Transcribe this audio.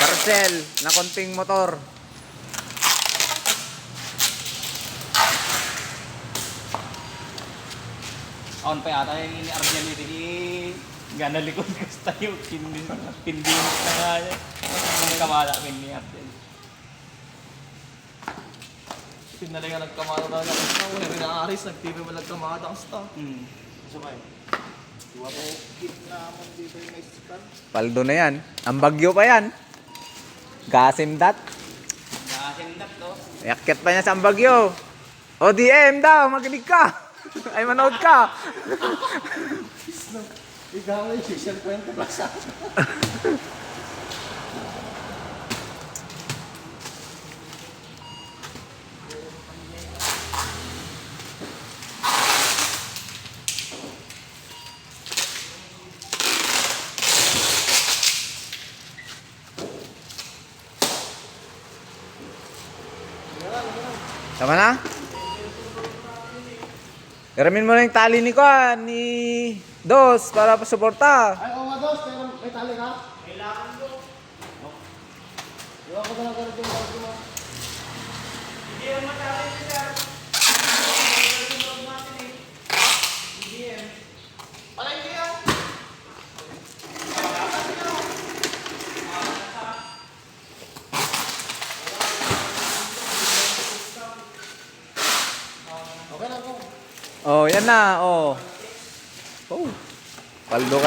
Parcel na konting motor. On pa yata yung ini-arjan nito ni gana likod kasi tayo pindinit na nga yan. Ang kamala ko yung ni-arjan. Pinalay nga nagkamata tayo ng stock. Wala rin naaris, nag-TV mo nagkamata ang stock. Sumay. Iwa ko, kit na amon dito yung may scan. Paldo na yan. Ang bagyo pa yan. Gasim dat. Nakasindak to. Yakyat pa niya sa ang bagyo. ODM daw, makinig ka. Ay, manood ka. Ikaw nga yung social kwento ba sa Tama na? Iramin mo na yung tali ni Kuan, ni Dos, para pasuporta. Ay, oo nga dos, pero may tali ka? Kailangan do. Iwa ko na lang ganito yung bago mo. Hindi yung matali ni sir. Palay ko yan! Okay lang po. Oh, yan na, oh. Oh. Paldo ka